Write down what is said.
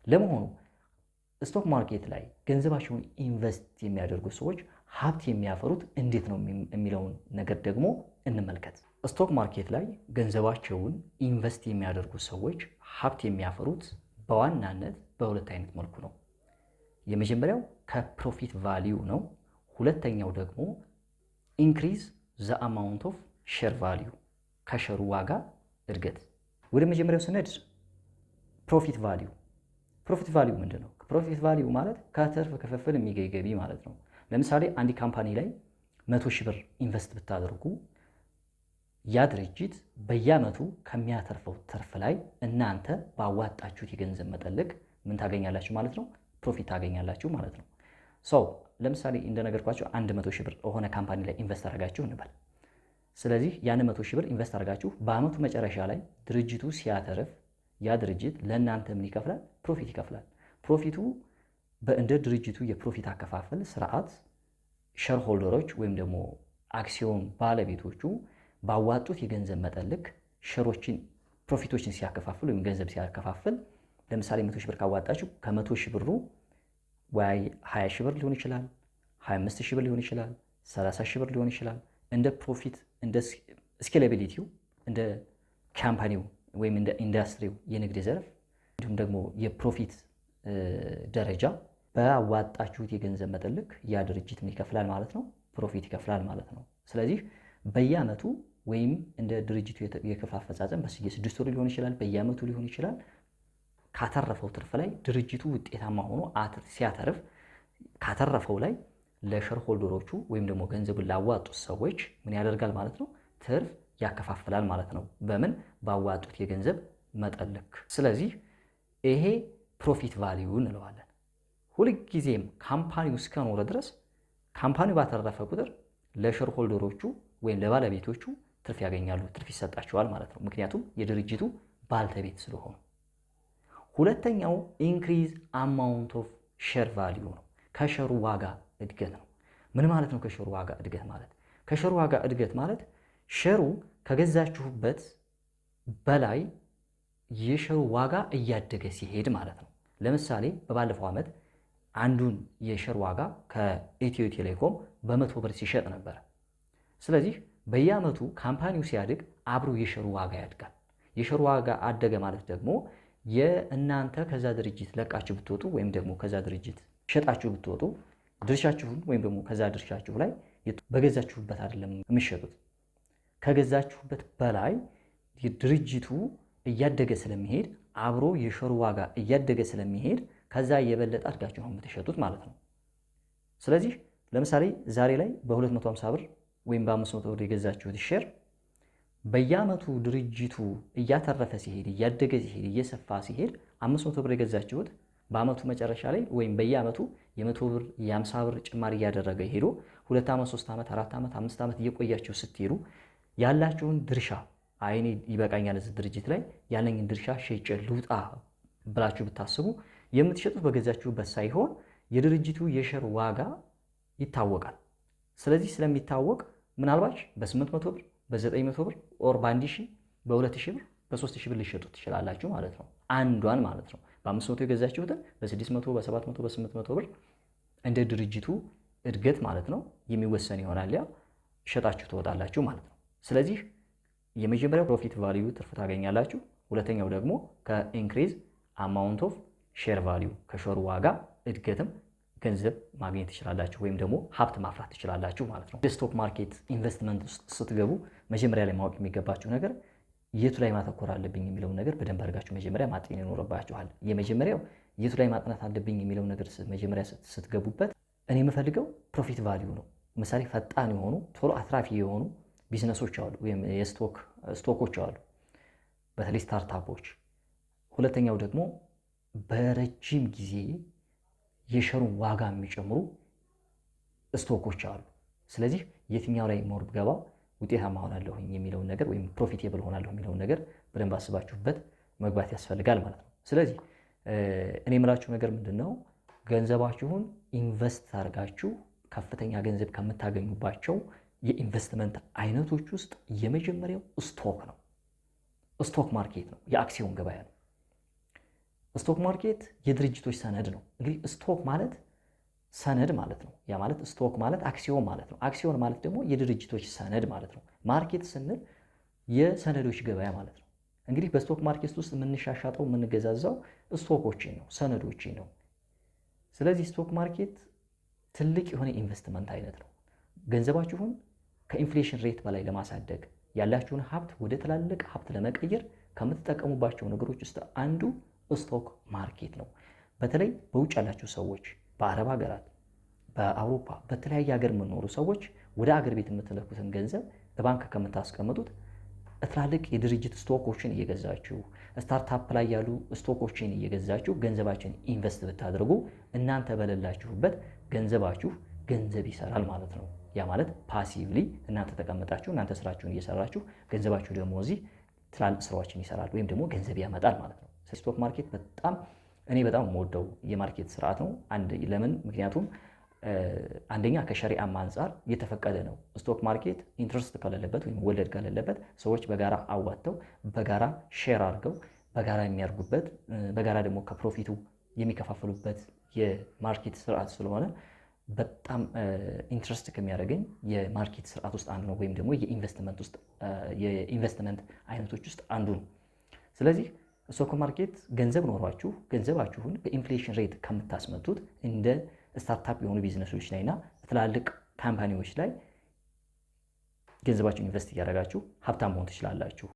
ለመሆኑ ስቶክ ማርኬት ላይ ገንዘባቸውን ኢንቨስት የሚያደርጉ ሰዎች ሀብት የሚያፈሩት እንዴት ነው የሚለውን ነገር ደግሞ እንመልከት። ስቶክ ማርኬት ላይ ገንዘባቸውን ኢንቨስት የሚያደርጉ ሰዎች ሀብት የሚያፈሩት በዋናነት በሁለት አይነት መልኩ ነው። የመጀመሪያው ከፕሮፊት ቫሊዩ ነው። ሁለተኛው ደግሞ ኢንክሪዝ ዘ አማውንት ኦፍ ሼር ቫሊዩ ከሸሩ ዋጋ እድገት። ወደ መጀመሪያው ስነድ ፕሮፊት ቫሊዩ። ፕሮፊት ቫሊዩ ምንድን ነው? ፕሮፊት ቫሊዩ ማለት ከትርፍ ክፍፍል የሚገኝ ገቢ ማለት ነው። ለምሳሌ አንድ ካምፓኒ ላይ 100 ሺህ ብር ኢንቨስት ብታደርጉ ያ ድርጅት በየዓመቱ ከሚያተርፈው ትርፍ ላይ እናንተ ባዋጣችሁት የገንዘብ መጠን ልክ ምን ታገኛላችሁ ማለት ነው? ፕሮፊት ታገኛላችሁ ማለት ነው። ሰው ለምሳሌ እንደነገርኳችሁ 100 ሺህ ብር የሆነ ካምፓኒ ላይ ኢንቨስት አድርጋችሁ እንበል። ስለዚህ ያን 100 ሺህ ብር ኢንቨስት አድርጋችሁ በዓመቱ መጨረሻ ላይ ድርጅቱ ሲያተርፍ ያ ድርጅት ለእናንተ ምን ይከፍላል? ፕሮፊት ይከፍላል። ፕሮፊቱ እንደ ድርጅቱ የፕሮፊት አከፋፈል ስርዓት ሸርሆልደሮች ወይም ደግሞ አክሲዮን ባለቤቶቹ ባዋጡት የገንዘብ መጠን ልክ ሸሮችን ፕሮፊቶችን ሲያከፋፍል ወይም ገንዘብ ሲያከፋፍል ለምሳሌ 100 ሺህ ብር ካዋጣችሁ ከ100 ሺህ ብሩ ወይ 20 ሺህ ብር ሊሆን ይችላል፣ 25 ሺህ ብር ሊሆን ይችላል፣ 30 ሺህ ብር ሊሆን ይችላል። እንደ ፕሮፊት እንደ ስኬላቢሊቲው እንደ ካምፓኒው ወይም እንደ ኢንዱስትሪው የንግድ ዘርፍ እንዲሁም ደግሞ የፕሮፊት ደረጃ በአዋጣችሁት የገንዘብ መጠን ልክ ያ ድርጅት ምን ይከፍላል ማለት ነው? ፕሮፊት ይከፍላል ማለት ነው። ስለዚህ በየዓመቱ ወይም እንደ ድርጅቱ የክፍል አፈጻጸም በየ6 ወሩ ሊሆን ይችላል፣ በየዓመቱ ሊሆን ይችላል። ካተረፈው ትርፍ ላይ ድርጅቱ ውጤታማ ሆኖ ሲያተርፍ ካተረፈው ላይ ለሸር ሆልደሮቹ ወይም ደግሞ ገንዘቡን ላዋጡት ሰዎች ምን ያደርጋል ማለት ነው? ትርፍ ያከፋፍላል ማለት ነው። በምን? ባዋጡት የገንዘብ መጠን ልክ። ስለዚህ ይሄ ፕሮፊት ቫሊዩ እንለዋለን። ሁልጊዜም ካምፓኒው እስከኖረ ድረስ ካምፓኒው ባተረፈ ቁጥር ለሸር ሆልደሮቹ ወይም ለባለቤቶቹ ትርፍ ያገኛሉ፣ ትርፍ ይሰጣቸዋል ማለት ነው። ምክንያቱም የድርጅቱ ባልተቤት ስለሆኑ። ሁለተኛው ኢንክሪዝ አማውንት ኦፍ ሼር ቫሊዩ ነው። ከሸሩ ዋጋ እድገት ነው። ምን ማለት ነው? ከሸሩ ዋጋ እድገት ማለት ከሸሩ ዋጋ እድገት ማለት ሸሩ ከገዛችሁበት በላይ የሸሩ ዋጋ እያደገ ሲሄድ ማለት ነው። ለምሳሌ በባለፈው ዓመት አንዱን የሸር ዋጋ ከኢትዮ ቴሌኮም በ100 ብር ሲሸጥ ነበር። ስለዚህ በየዓመቱ ካምፓኒው ሲያድግ አብሮ የሸሩ ዋጋ ያድጋል። የሸሩ ዋጋ አደገ ማለት ደግሞ የእናንተ ከዛ ድርጅት ለቃችሁ ብትወጡ ወይም ደግሞ ከዛ ድርጅት ሸጣችሁ ብትወጡ ድርሻችሁን ወይም ደግሞ ከዛ ድርሻችሁ ላይ በገዛችሁበት አይደለም የሚሸጡት፣ ከገዛችሁበት በላይ ድርጅቱ እያደገ ስለሚሄድ አብሮ የሸሩ ዋጋ እያደገ ስለሚሄድ ከዛ የበለጠ አድጋችሁ ነው የምትሸጡት ማለት ነው። ስለዚህ ለምሳሌ ዛሬ ላይ በ250 ብር ወይም በ500 ብር የገዛችሁት ሼር በየዓመቱ ድርጅቱ እያተረፈ ሲሄድ እያደገ ሲሄድ እየሰፋ ሲሄድ 500 ብር የገዛችሁት በዓመቱ መጨረሻ ላይ ወይም በየዓመቱ የ100 ብር የ50 ብር ጭማሪ እያደረገ ሄዶ 2 ዓመት 3 ዓመት 4 ዓመት 5 ዓመት እየቆያችሁ ስትሄዱ ያላችሁን ድርሻ አይኔ ይበቃኛል እዚህ ድርጅት ላይ ያለኝን ድርሻ ሸጬ ልውጣ ብላችሁ ብታስቡ የምትሸጡት በገዛችሁበት ሳይሆን የድርጅቱ የሸር ዋጋ ይታወቃል። ስለዚህ ስለሚታወቅ ምናልባት በ800 ብር በ900 ብር ኦር በ1000 በ2000 ብር በ3000 ብር ሊሸጡት ትችላላችሁ ማለት ነው። አንዷን ማለት ነው። በ500 የገዛችሁትን በ600 በ700 በ800 ብር እንደ ድርጅቱ እድገት ማለት ነው የሚወሰን ይሆናል። ያ ሸጣችሁ ትወጣላችሁ ማለት ነው። ስለዚህ የመጀመሪያው ፕሮፊት ቫልዩ ትርፍ ታገኛላችሁ። ሁለተኛው ደግሞ ከኢንክሪዝ አማውንት ኦፍ ሼር ቫልዩ ከሸሩ ዋጋ እድገትም ገንዘብ ማግኘት ትችላላችሁ ወይም ደግሞ ሀብት ማፍራት ትችላላችሁ ማለት ነው። የስቶክ ማርኬት ኢንቨስትመንት ውስጥ ስትገቡ መጀመሪያ ላይ ማወቅ የሚገባችሁ ነገር የቱ ላይ ማተኮር አለብኝ የሚለውን ነገር በደንብ አድርጋችሁ መጀመሪያ ማጤን ይኖርባችኋል። የመጀመሪያው የቱ ላይ ማጥናት አለብኝ የሚለውን ነገር መጀመሪያ ስትገቡበት እኔ የምፈልገው ፕሮፊት ቫልዩ ነው። ምሳሌ ፈጣን የሆኑ ቶሎ አትራፊ የሆኑ ቢዝነሶች አሉ ወይም ስቶኮች አሉ፣ በተለይ ስታርታፖች። ሁለተኛው ደግሞ በረጅም ጊዜ የሸሩን ዋጋ የሚጨምሩ ስቶኮች አሉ። ስለዚህ የትኛው ላይ ሞር ብገባ ውጤታማ ሆናለሁኝ የሚለውን ነገር ወይም ፕሮፊቴብል ሆናለሁ የሚለውን ነገር በደንብ አስባችሁበት መግባት ያስፈልጋል ማለት ነው። ስለዚህ እኔ የምላችሁ ነገር ምንድን ነው? ገንዘባችሁን ኢንቨስት አድርጋችሁ ከፍተኛ ገንዘብ ከምታገኙባቸው የኢንቨስትመንት አይነቶች ውስጥ የመጀመሪያው ስቶክ ነው። ስቶክ ማርኬት ነው፣ የአክሲዮን ገበያ ነው። ስቶክ ማርኬት የድርጅቶች ሰነድ ነው። እንግዲህ ስቶክ ማለት ሰነድ ማለት ነው። ያ ማለት ስቶክ ማለት አክሲዮን ማለት ነው። አክሲዮን ማለት ደግሞ የድርጅቶች ሰነድ ማለት ነው። ማርኬት ስንል የሰነዶች ገበያ ማለት ነው። እንግዲህ በስቶክ ማርኬት ውስጥ የምንሻሻጠው የምንገዛዛው ስቶኮችን ነው፣ ሰነዶችን ነው። ስለዚህ ስቶክ ማርኬት ትልቅ የሆነ ኢንቨስትመንት አይነት ነው። ገንዘባችሁን ከኢንፍሌሽን ሬት በላይ ለማሳደግ ያላችሁን ሀብት ወደ ትላልቅ ሀብት ለመቀየር ከምትጠቀሙባቸው ነገሮች ውስጥ አንዱ ስቶክ ማርኬት ነው። በተለይ በውጭ ያላችሁ ሰዎች፣ በአረብ ሀገራት፣ በአውሮፓ፣ በተለያየ ሀገር የምኖሩ ሰዎች ወደ አገር ቤት የምትለኩትን ገንዘብ በባንክ ከምታስቀምጡት ትላልቅ የድርጅት ስቶኮችን እየገዛችሁ ስታርታፕ ላይ ያሉ ስቶኮችን እየገዛችሁ ገንዘባችን ኢንቨስት ብታደርጉ እናንተ በሌላችሁበት ገንዘባችሁ ገንዘብ ይሰራል ማለት ነው። ያ ማለት ፓሲቭሊ እናንተ ተቀምጣችሁ እናንተ ስራችሁን እየሰራችሁ ገንዘባችሁ ደግሞ እዚህ ትላልቅ ስራዎችን ይሰራል ወይም ደግሞ ገንዘብ ያመጣል ማለት ነው። ስቶክ ማርኬት እኔ በጣም የምወደው የማርኬት ስርዓት ነው። ለምን? ምክንያቱም አንደኛ ከሸሪዓም አንጻር የተፈቀደ ነው። ስቶክ ማርኬት ኢንትረስት ከሌለበት ወይም ወለድ ከሌለበት ሰዎች በጋራ አዋጥተው በጋራ ሼር አድርገው በጋራ የሚያርጉበት በጋራ ደግሞ ከፕሮፊቱ የሚከፋፈሉበት የማርኬት ስርዓት ስለሆነ በጣም ኢንትረስት ከሚያደርገኝ የማርኬት ስርዓት ውስጥ አንዱ ነው፣ ወይም ደግሞ የኢንቨስትመንት አይነቶች ውስጥ አንዱ ነው። ስለዚህ ስቶክ ማርኬት ገንዘብ ኖሯችሁ ገንዘባችሁን በኢንፍሌሽን ሬት ከምታስመቱት እንደ ስታርታፕ የሆኑ ቢዝነሶች ላይ እና ትላልቅ ካምፓኒዎች ላይ ገንዘባችሁን ኢንቨስት እያደረጋችሁ ሀብታም መሆን ትችላላችሁ።